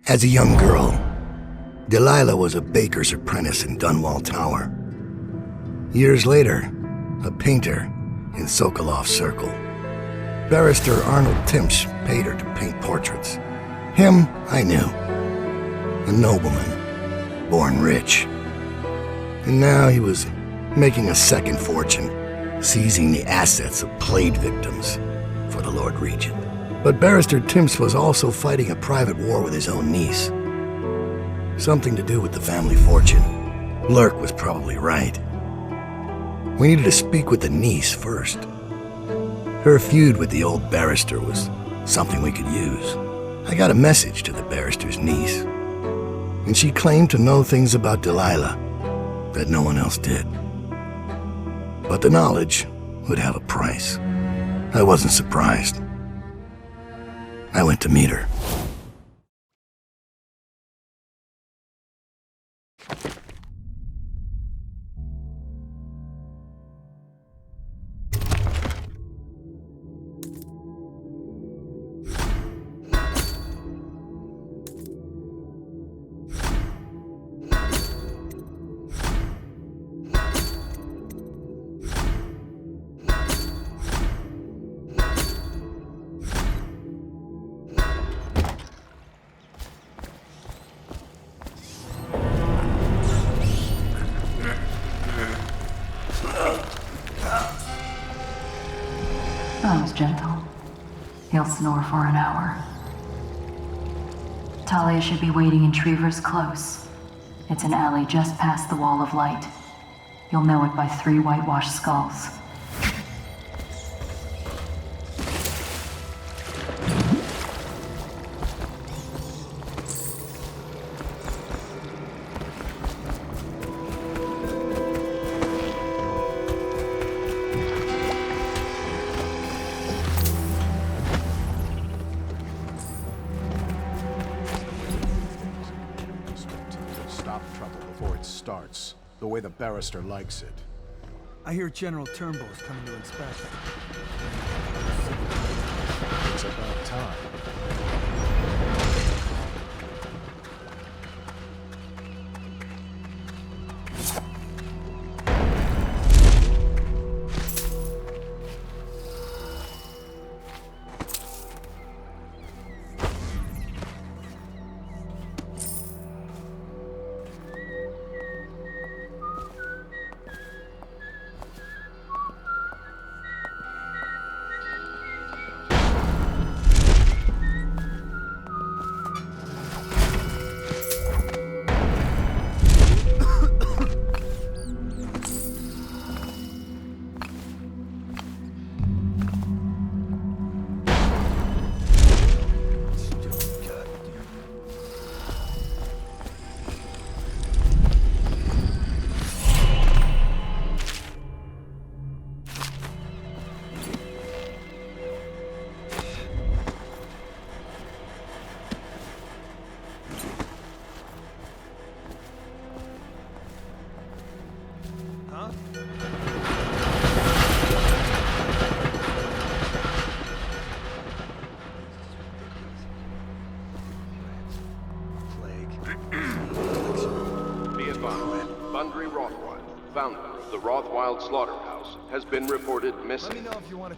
As a young girl, Delilah was a baker's apprentice in Dunwall Tower. Years later, a painter in Sokolov's Circle. Barrister Arnold Timsh paid her to paint portraits. Him, I knew. A nobleman, born rich. And now he was making a second fortune, seizing the assets of plague victims for the Lord Regent. But Barrister Timsh was also fighting a private war with his own niece. Something to do with the family fortune. Lurk was probably right. We needed to speak with the niece first. Her feud with the old barrister was something we could use. I got a message to the barrister's niece, and she claimed to know things about Delilah that no one else did. But the knowledge would have a price. I wasn't surprised. I went to meet her. That was gentle. He'll snore for an hour. Thalia should be waiting in Trevor's Close. It's an alley just past the Wall of Light. You'll know it by 3 whitewashed skulls. The way the barrister likes it. I hear General Turnbull's coming to inspect. It's about time. Slaughterhouse has been reported missing.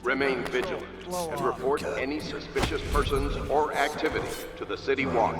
Remain vigilant and report any suspicious persons or activity to the City Watch.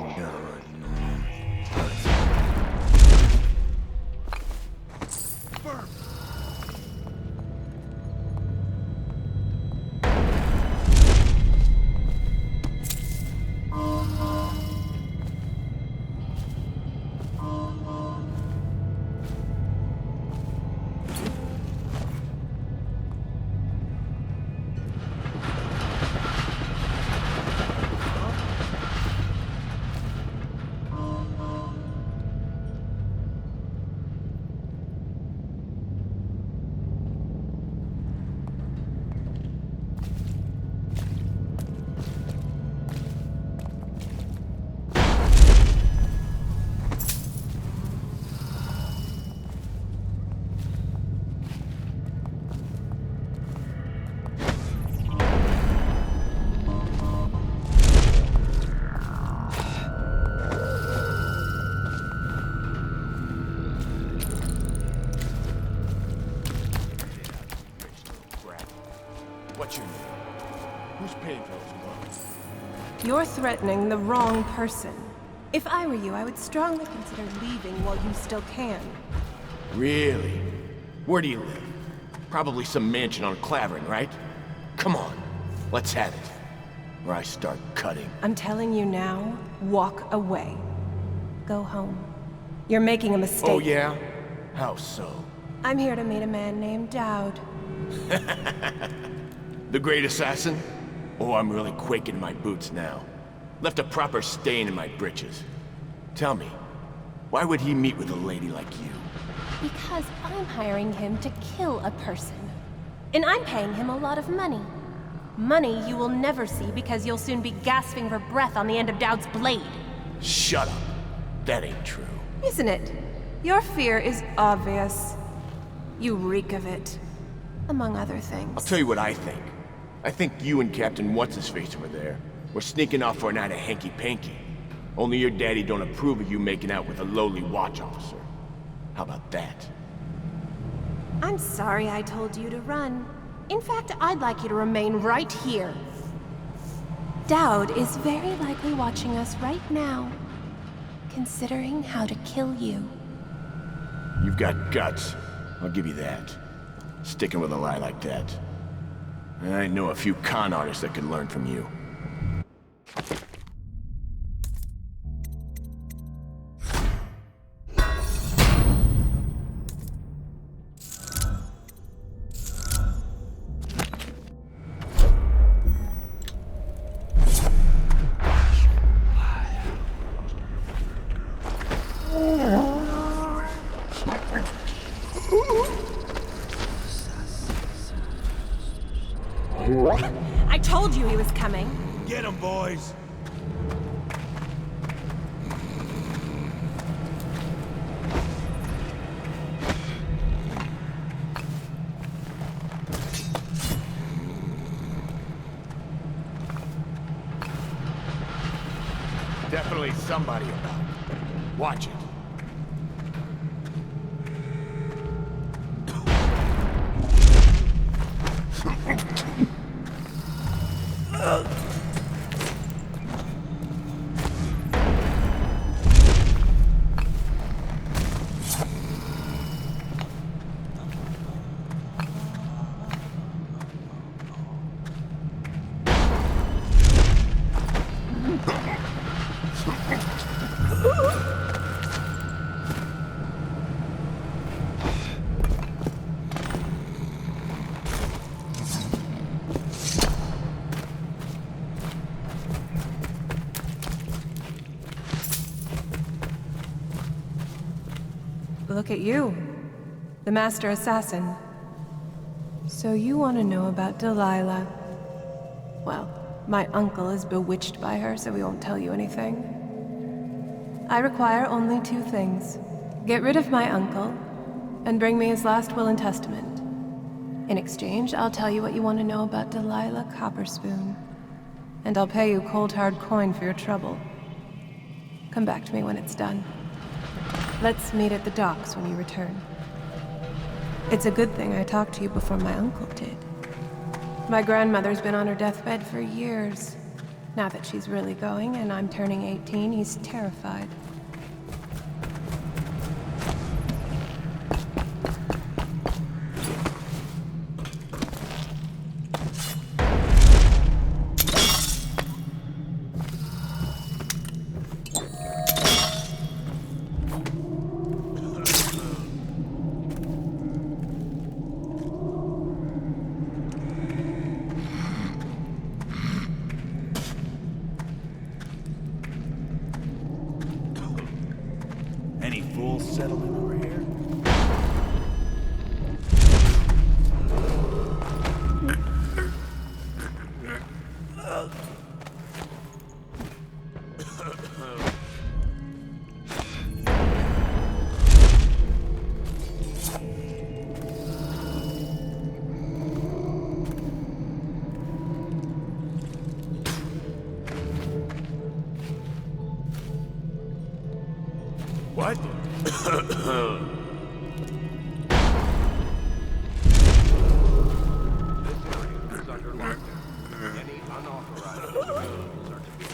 You're threatening the wrong person. If I were you, I would strongly consider leaving while you still can. Really? Where do you live? Probably some mansion on Clavering, right? Come on, let's have it. Or I start cutting. I'm telling you now, walk away. Go home. You're making a mistake. Oh yeah? How so? I'm here to meet a man named Dowd. The great assassin? Oh, I'm really quaking in my boots now. Left a proper stain in my britches. Tell me, why would he meet with a lady like you? Because I'm hiring him to kill a person. And I'm paying him a lot of money. Money you will never see because you'll soon be gasping for breath on the end of Dowd's blade. Shut up. That ain't true. Isn't it? Your fear is obvious. You reek of it. Among other things. I'll tell you what I think. I think you and Captain What's-His-Face over there were sneaking off for a night of hanky-panky. Only your daddy don't approve of you making out with a lowly watch officer. How about that? I'm sorry I told you to run. In fact, I'd like you to remain right here. Dowd is very likely watching us right now, considering how to kill you. You've got guts. I'll give you that. Sticking with a lie like that. I know a few con artists that could learn from you. I told you he was coming. Get him, boys! Definitely somebody about. Watch it. Look at you, the Master Assassin. So you want to know about Delilah? Well, my uncle is bewitched by her, so we won't tell you anything. I require only 2 things. Get rid of my uncle, and bring me his last will and testament. In exchange, I'll tell you what you want to know about Delilah Copperspoon. And I'll pay you cold hard coin for your trouble. Come back to me when it's done. Let's meet at the docks when you return. It's a good thing I talked to you before my uncle did. My grandmother's been on her deathbed for years. Now that she's really going and I'm turning 18, he's terrified. Any fools settling over here? What? This area is under lockdown. Any unauthorized individuals are to be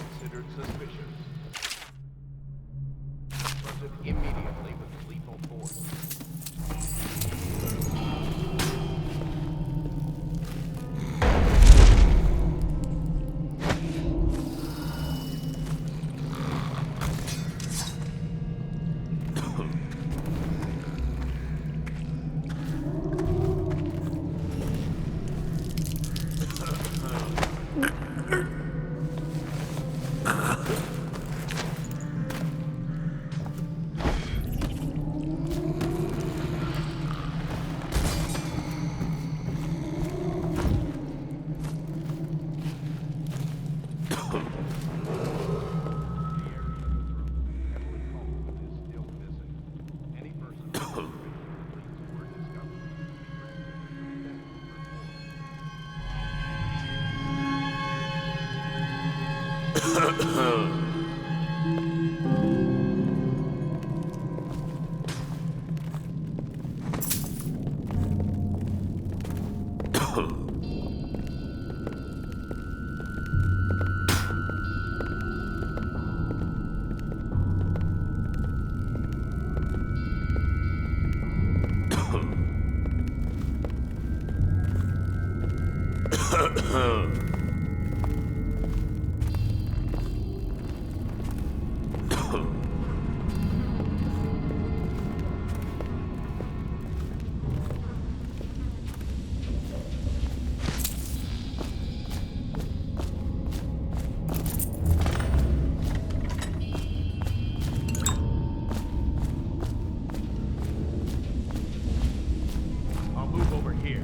I'll move over here.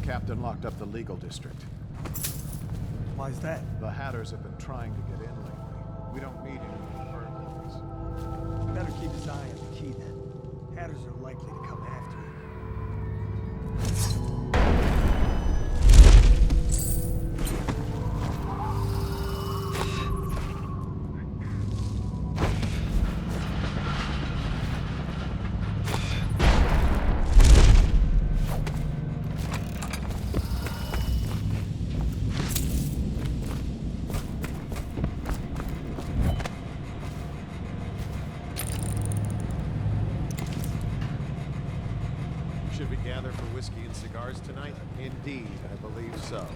Captain locked up the legal district. Why's that? The Hatters have been trying to get in lately. We don't need any more burglaries. Better keep his eye on the key then. Hatters are likely to come after it. Should we gather for whiskey and cigars tonight? Indeed, I believe so.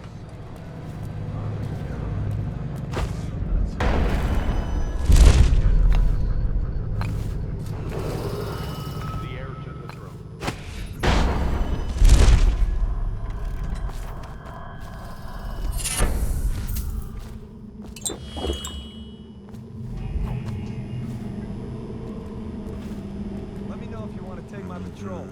The air to the throne. Let me know if you want to take my patrol.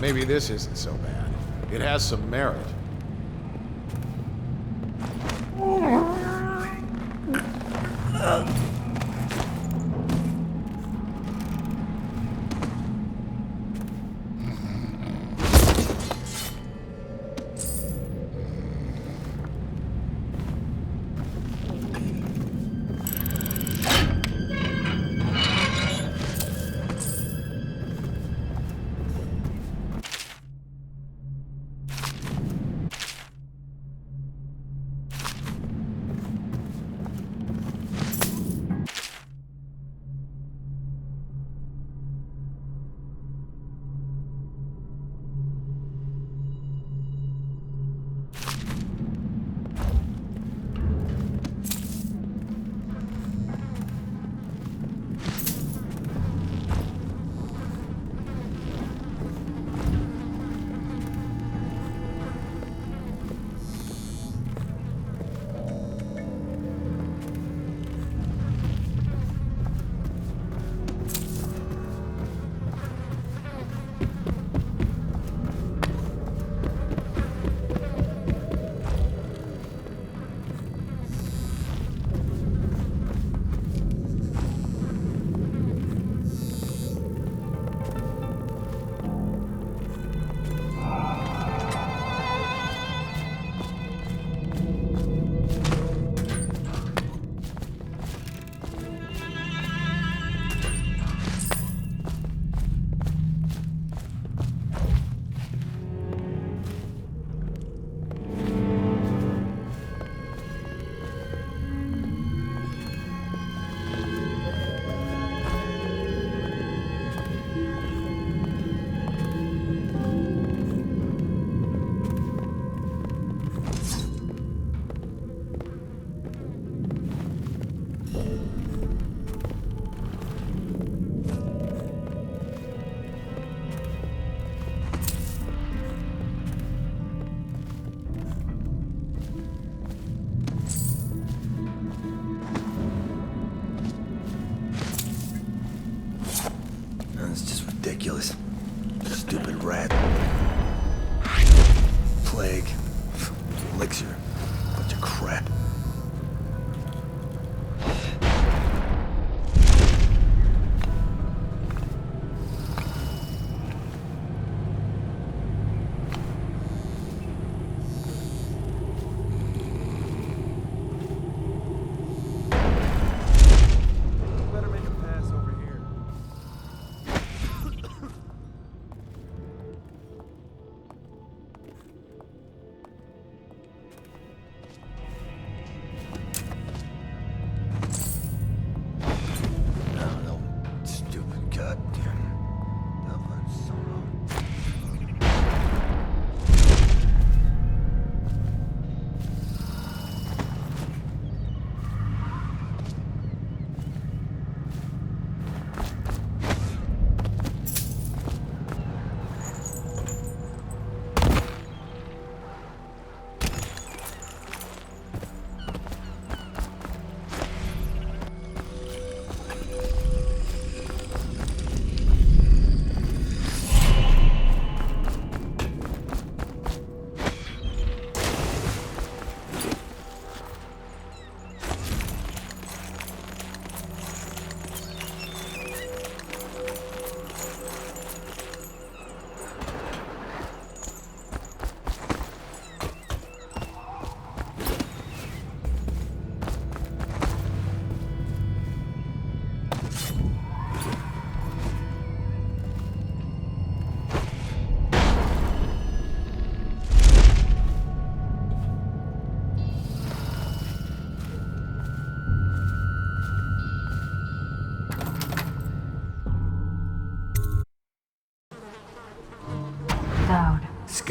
Maybe this isn't so bad. It has some merit.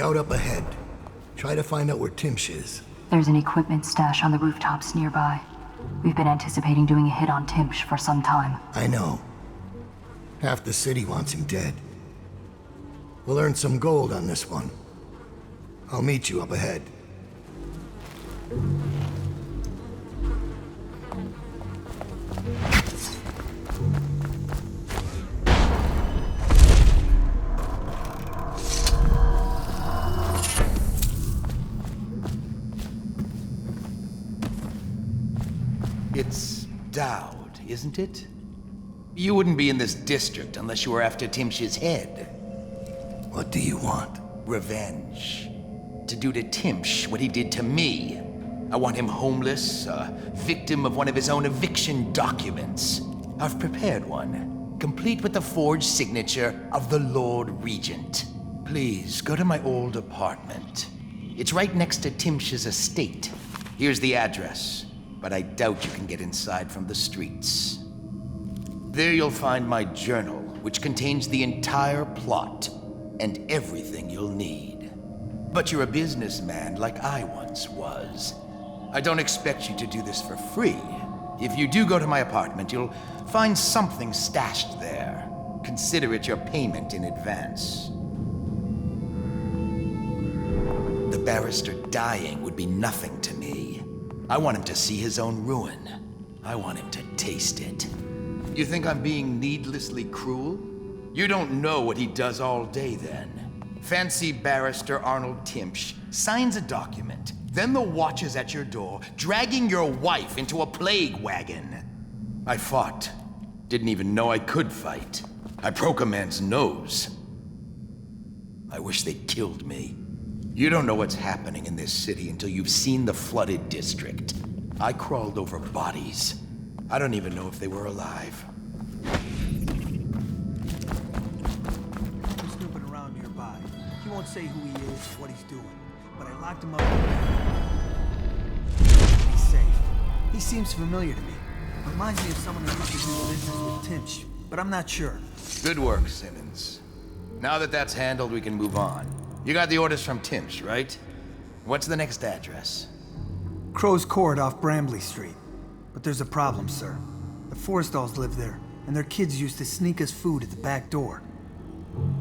Scout up ahead. Try to find out where Timsh is. There's an equipment stash on the rooftops nearby. We've been anticipating doing a hit on Timsh for some time. I know. Half the city wants him dead. We'll earn some gold on this one. I'll meet you up ahead. It's Dowd, isn't it? You wouldn't be in this district unless you were after Timsh's head. What do you want? Revenge. To do to Timsh what he did to me. I want him homeless, a victim of one of his own eviction documents. I've prepared one, complete with the forged signature of the Lord Regent. Please, go to my old apartment. It's right next to Timsh's estate. Here's the address, but I doubt you can get inside from the streets. There you'll find my journal, which contains the entire plot and everything you'll need. But you're a businessman like I once was. I don't expect you to do this for free. If you do go to my apartment, you'll find something stashed there. Consider it your payment in advance. The barrister dying would be nothing to me. I want him to see his own ruin. I want him to taste it. You think I'm being needlessly cruel? You don't know what he does all day then. Fancy Barrister Arnold Timsh signs a document, then the watch is at your door, dragging your wife into a plague wagon. I fought. Didn't even know I could fight. I broke a man's nose. I wish they'd killed me. You don't know what's happening in this city until you've seen the flooded district. I crawled over bodies. I don't even know if they were alive. I'm snooping around nearby. He won't say who he is or what he's doing, but I locked him up. He's safe. He seems familiar to me. Reminds me of someone who used to do business with Timsh, but I'm not sure. Good work, Simmons. Now that that's handled, we can move on. You got the orders from Timsh, right? What's the next address? Crow's Court off Bramley Street. But there's a problem, sir. The Forrestalls live there, and their kids used to sneak us food at the back door.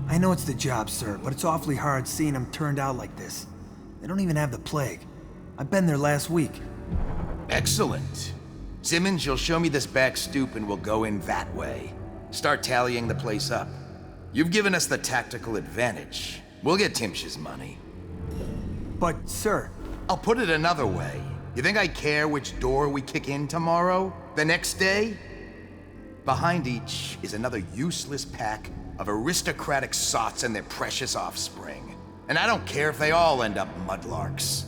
I know it's the job, sir, but it's awfully hard seeing them turned out like this. They don't even have the plague. I've been there last week. Excellent. Simmons, you'll show me this back stoop and we'll go in that way. Start tallying the place up. You've given us the tactical advantage. We'll get Timsh's money. But, sir... I'll put it another way. You think I care which door we kick in tomorrow? The next day? Behind each is another useless pack of aristocratic sots and their precious offspring. And I don't care if they all end up mudlarks.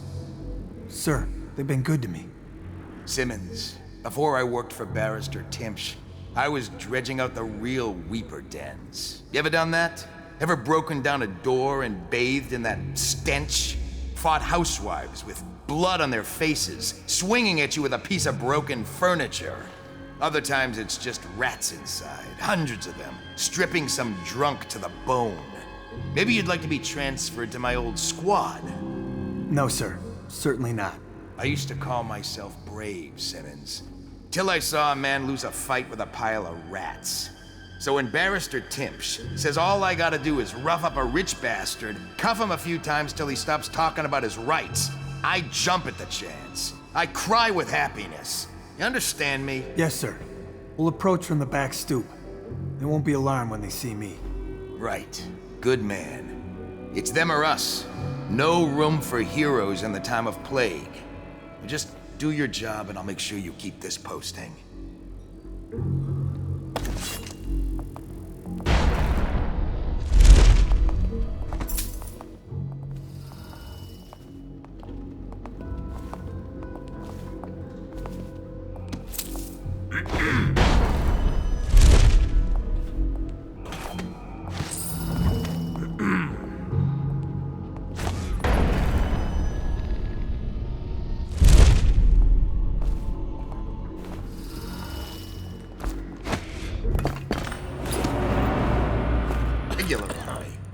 Sir, they've been good to me. Simmons, before I worked for Barrister Timsh, I was dredging out the real Weeper dens. You ever done that? Ever broken down a door and bathed in that stench? Fought housewives with blood on their faces, swinging at you with a piece of broken furniture. Other times it's just rats inside, hundreds of them, stripping some drunk to the bone. Maybe you'd like to be transferred to my old squad. No, sir. Certainly not. I used to call myself brave, Simmons, till I saw a man lose a fight with a pile of rats. So when Barrister Timsh says all I gotta do is rough up a rich bastard, cuff him a few times till he stops talking about his rights, I jump at the chance. I cry with happiness. You understand me? Yes, sir. We'll approach from the back stoop. They won't be alarmed when they see me. Right. Good man. It's them or us. No room for heroes in the time of plague. Just do your job and I'll make sure you keep this posting.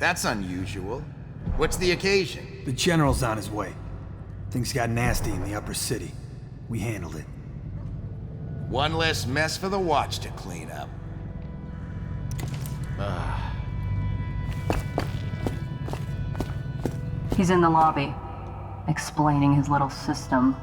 That's unusual. What's the occasion? The general's on his way. Things got nasty in the upper city. We handled it. One less mess for the watch to clean up. He's in the lobby, explaining his little system.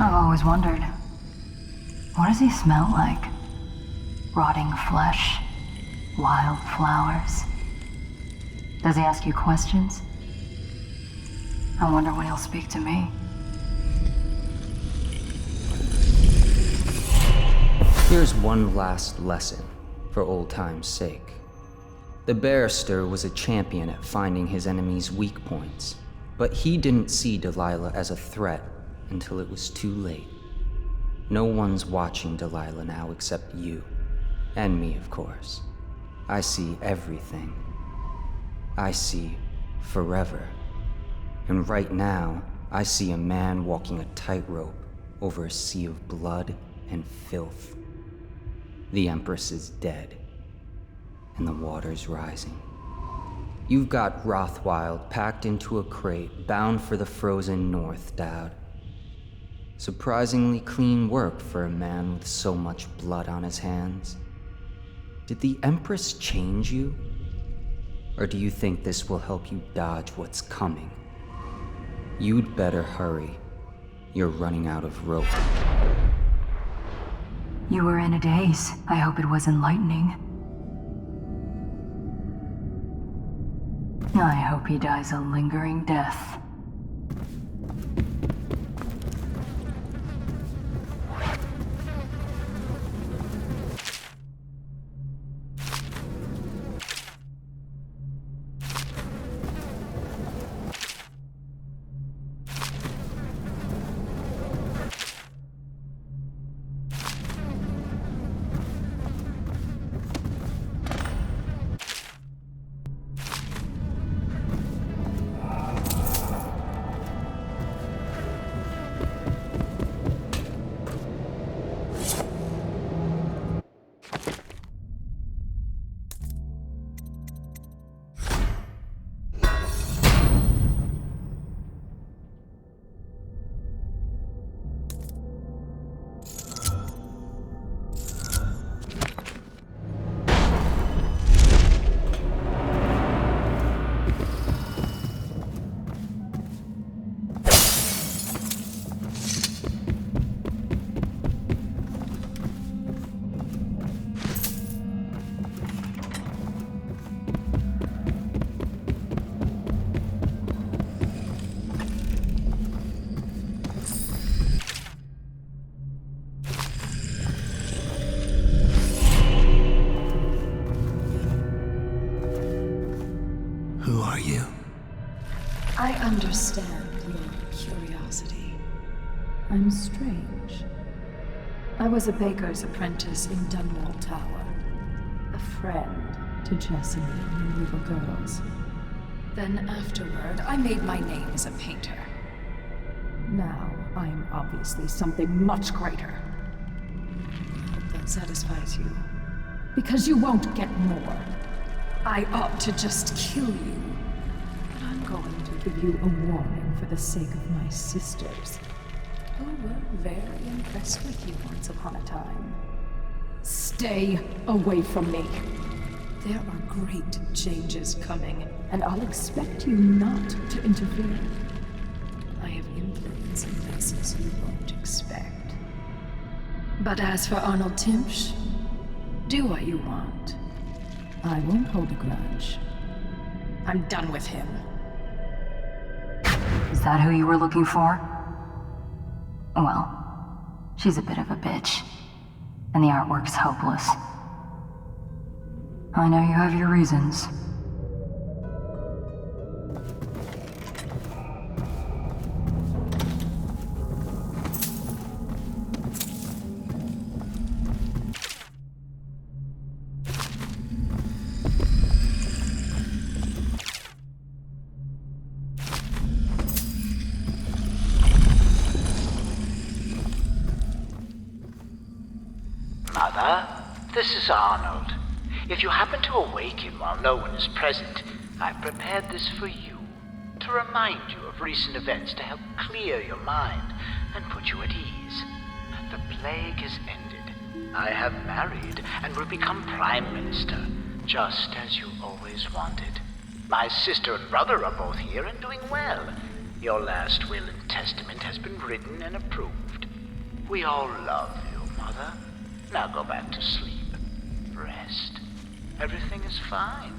I've always wondered, what does he smell like? Rotting flesh? Wild flowers? Does he ask you questions? I wonder when he'll speak to me. Here's one last lesson, for old time's sake. The Barrister was a champion at finding his enemies' weak points, but he didn't see Delilah as a threat until it was too late. No one's watching Delilah now except you. And me, of course. I see everything. I see forever. And right now, I see a man walking a tightrope over a sea of blood and filth. The Empress is dead, and the water's rising. You've got Rothwild packed into a crate, bound for the frozen north, Dowd. Surprisingly clean work for a man with so much blood on his hands. Did the Empress change you? Or do you think this will help you dodge what's coming? You'd better hurry. You're running out of rope. You were in a daze. I hope it was enlightening. I hope he dies a lingering death. Who are you? I understand your curiosity. I'm strange. I was a baker's apprentice in Dunwall Tower. A friend to Jessamine when we were girls. Then afterward, I made my name as a painter. Now, I'm obviously something much greater. I hope that satisfies you. Because you won't get more. I ought to just kill you. But I'm going to give you a warning for the sake of my sisters, who were very impressed with you once upon a time. Stay away from me. There are great changes coming, and I'll expect you not to interfere. I have influence in places you won't expect. But as for Arnold Timsh, do what you want. I won't hold a grudge. I'm done with him. Is that who you were looking for? Well, she's a bit of a bitch, and the artwork's hopeless. I know you have your reasons. Mother, this is Arnold. If you happen to awaken while no one is present, I've prepared this for you, to remind you of recent events to help clear your mind and put you at ease. The plague has ended. I have married and will become Prime Minister, just as you always wanted. My sister and brother are both here and doing well. Your last will and testament has been written and approved. We all love you, Mother. Now go back to sleep. Rest. Everything is fine.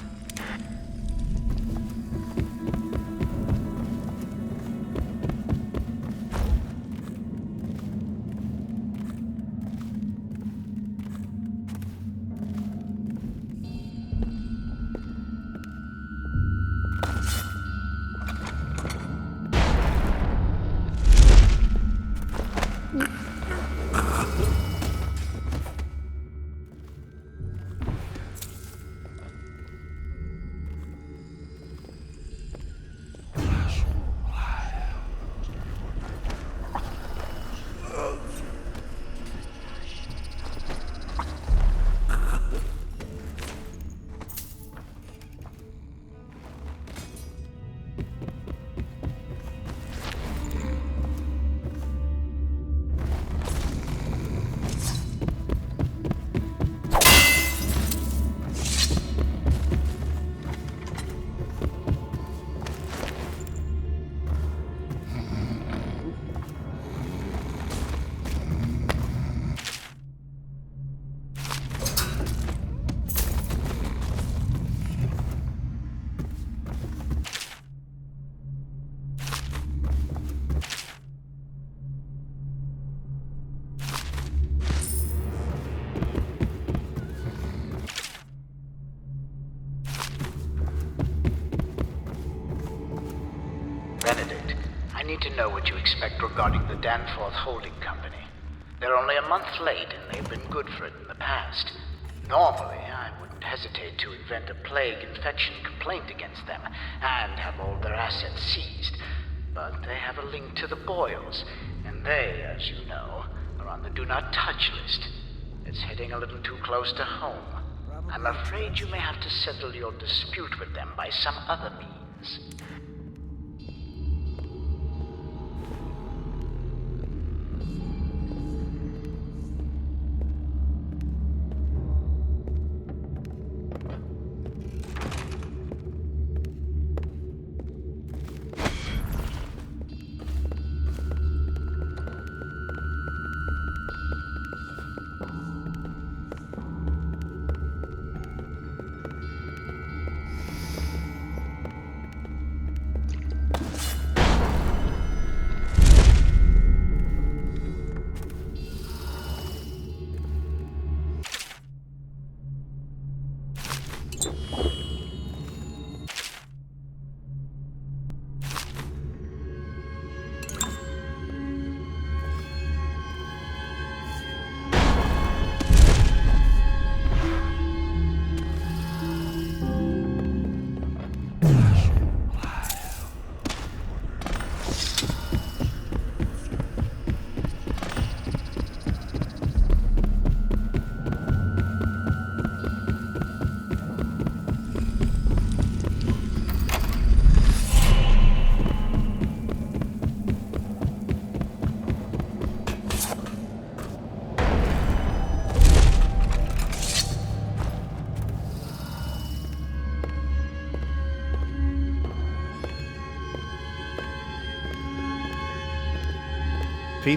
I need to know what you expect regarding the Danforth Holding Company. They're only a month late, and they've been good for it in the past. Normally, I wouldn't hesitate to invent a plague infection complaint against them, and have all their assets seized. But they have a link to the Boyles, and they, as you know, are on the Do Not Touch list. It's hitting a little too close to home. I'm afraid you may have to settle your dispute with them by some other means.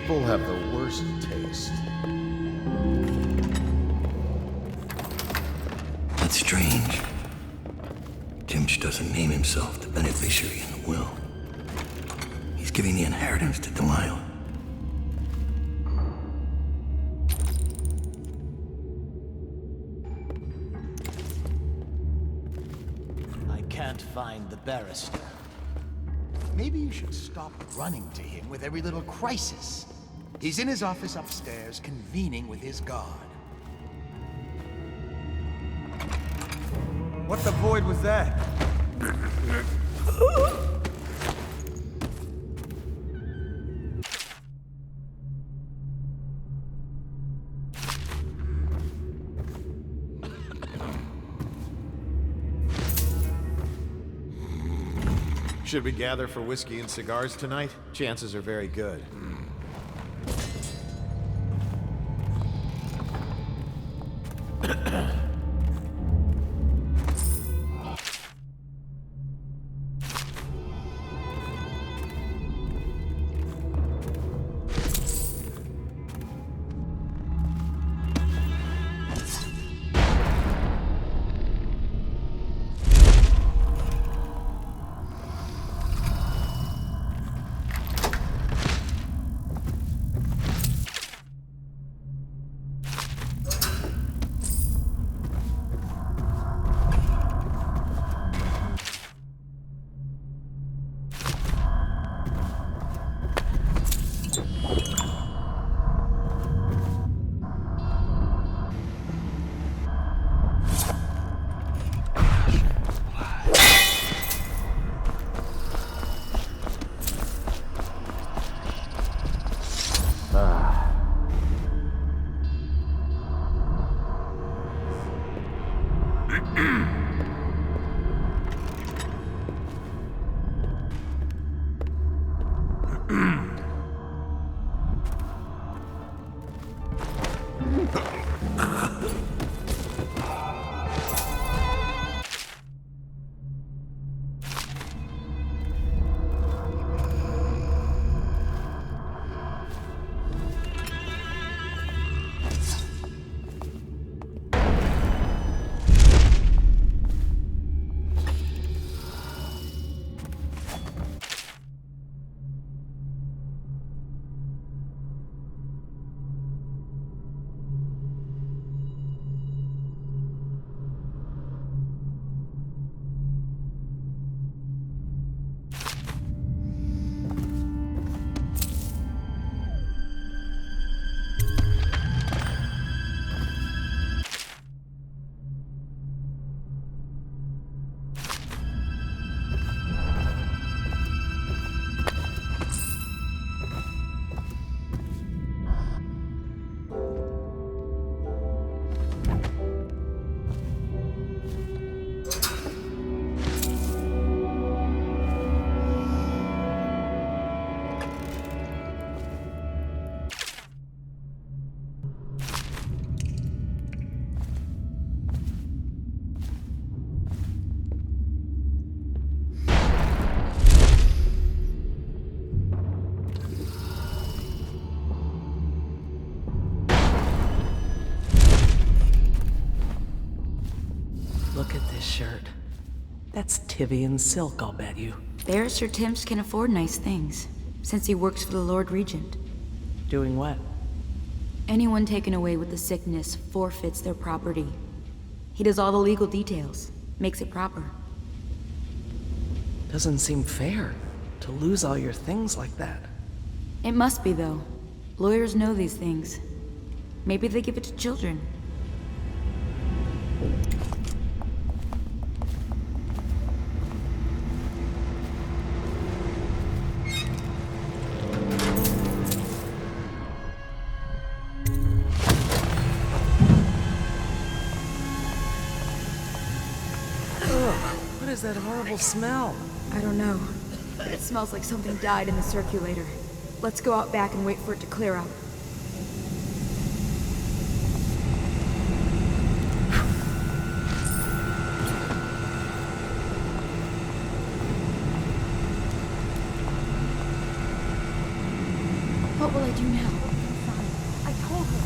People have the worst taste. That's strange. Timsh doesn't name himself the beneficiary in the will. He's giving the inheritance to Delilah. I can't find the barrister. Maybe you should stop running to him with every little crisis. He's in his office upstairs, convening with his guard. What the void was that? Should we gather for whiskey and cigars tonight? Chances are very good. Look at this shirt. That's Tivian silk, I'll bet you. Barrister Timsh can afford nice things, since he works for the Lord Regent. Doing what? Anyone taken away with the sickness forfeits their property. He does all the legal details, makes it proper. Doesn't seem fair to lose all your things like that. It must be, though. Lawyers know these things. Maybe they give it to children. What is that horrible smell? I don't know. It smells like something died in the circulator. Let's go out back and wait for it to clear out. will I do now? Fine. I told her.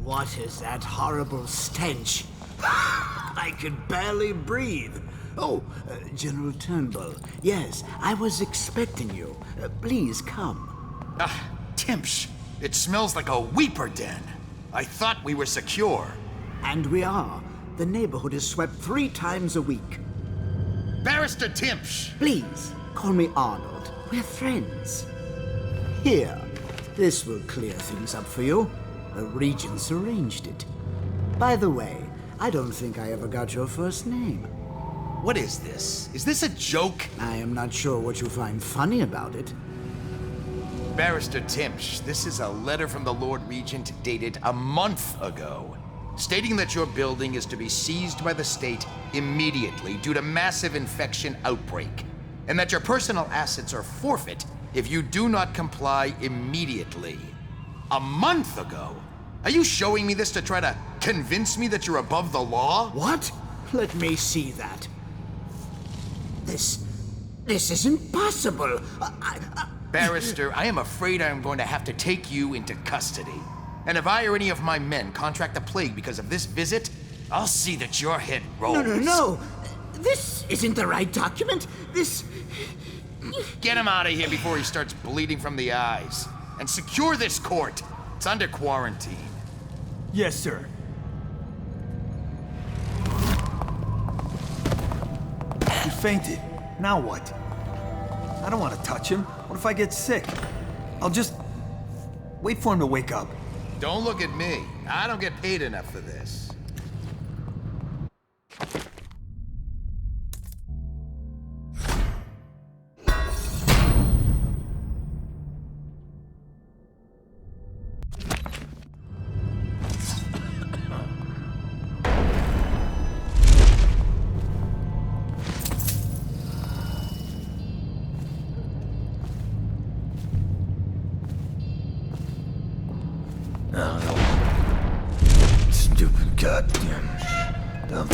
What is that horrible stench? I can barely breathe. Oh, General Turnbull. Yes, I was expecting you. Please come. Timsh, it smells like a weeper den. I thought we were secure. And we are. The neighborhood is swept 3 times a week. Barrister Timsh! Please, call me Arnold. We're friends. Here, this will clear things up for you. The Regents arranged it. By the way, I don't think I ever got your first name. What is this? Is this a joke? I am not sure what you find funny about it. Barrister Timsh, this is a letter from the Lord Regent dated a month ago, stating that your building is to be seized by the state immediately due to massive infection outbreak, and that your personal assets are forfeit if you do not comply immediately. A month ago? Are you showing me this to try to convince me that you're above the law? What? Let me see that. This isn't possible. Barrister, I am afraid I am going to have to take you into custody. And if I or any of my men contract the plague because of this visit, I'll see that your head rolls. No. This isn't the right document. This... Get him out of here before he starts bleeding from the eyes. And secure this court. It's under quarantine. Yes, sir. He fainted. Now what? I don't want to touch him. What if I get sick? I'll just wait for him to wake up. Don't look at me. I don't get paid enough for this. Stupid goddamn dumb.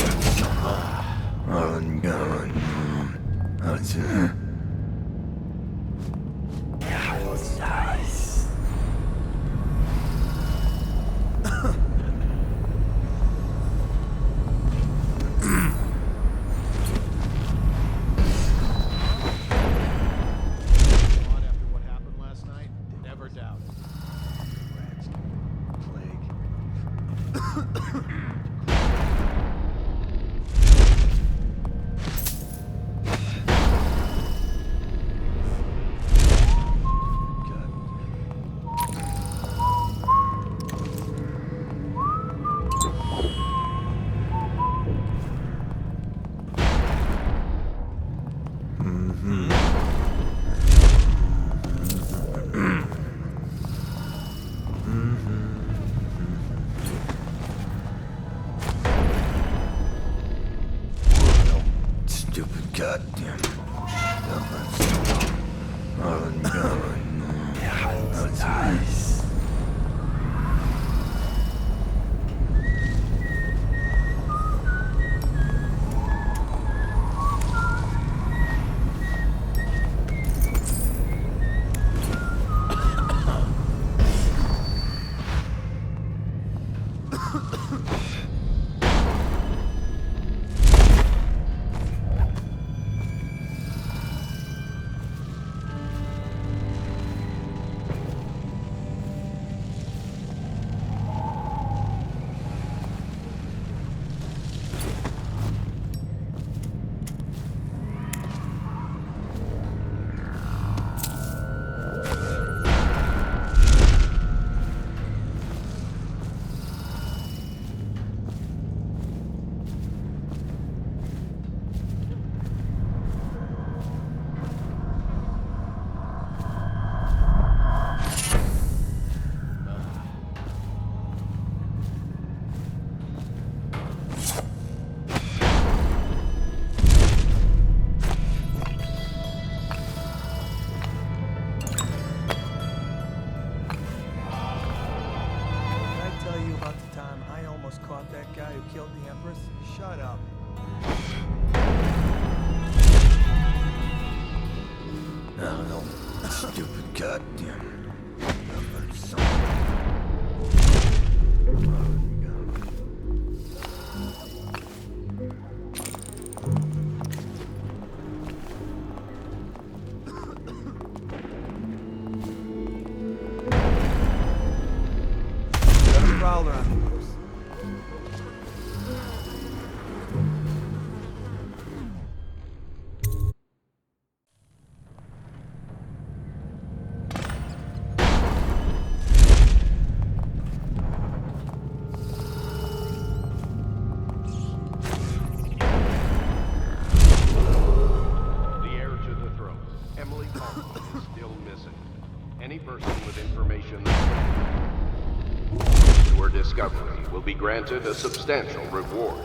Stupid goddamn. Shut up. No, stupid goddamn. Got a prowler on the loose. Any person with information to her discovery will be granted a substantial reward.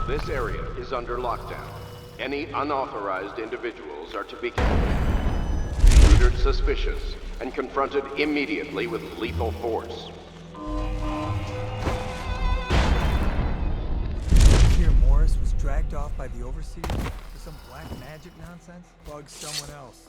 This area is under lockdown. Any unauthorized individuals are to be considered suspicious and confronted immediately with lethal force. Here, Morris was dragged off by the Overseer for some black magic nonsense? Bug someone else.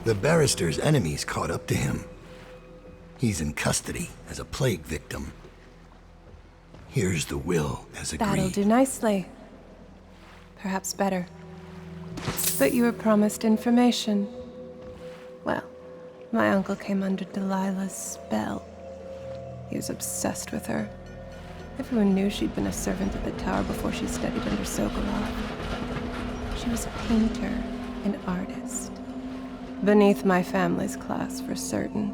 The barrister's enemies caught up to him. He's in custody as a plague victim. Here's the will as agreed. That'll do nicely. Perhaps better. But you were promised information. Well, my uncle came under Delilah's spell. He was obsessed with her. Everyone knew she'd been a servant at the tower before she studied under Sokolov. She was a painter, an artist. Beneath my family's class, for certain.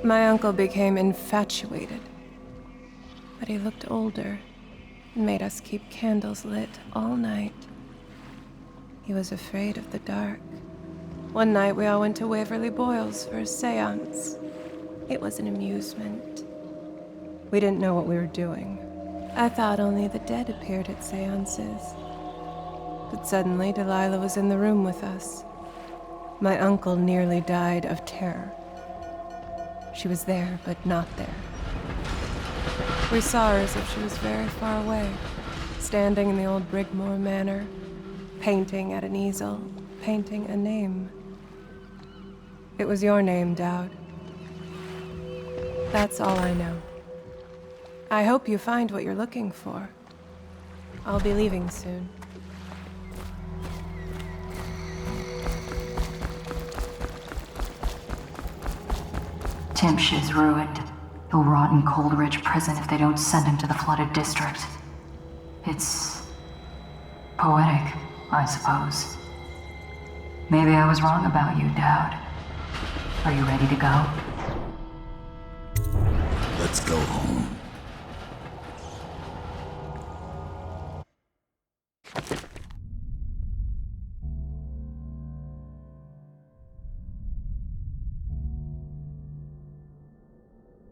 My uncle became infatuated. But he looked older, and made us keep candles lit all night. He was afraid of the dark. One night we all went to Waverly Boyle's for a seance. It was an amusement. We didn't know what we were doing. I thought only the dead appeared at seances. But suddenly Delilah was in the room with us. My uncle nearly died of terror. She was there, but not there. We saw her as if she was very far away, standing in the old Brigmore Manor, painting at an easel, painting a name. It was your name, Dowd. That's all I know. I hope you find what you're looking for. I'll be leaving soon. Timsh is ruined. He'll rot in Coldridge prison if they don't send him to the flooded district. It's poetic, I suppose. Maybe I was wrong about you, Dowd. Are you ready to go? Let's go home.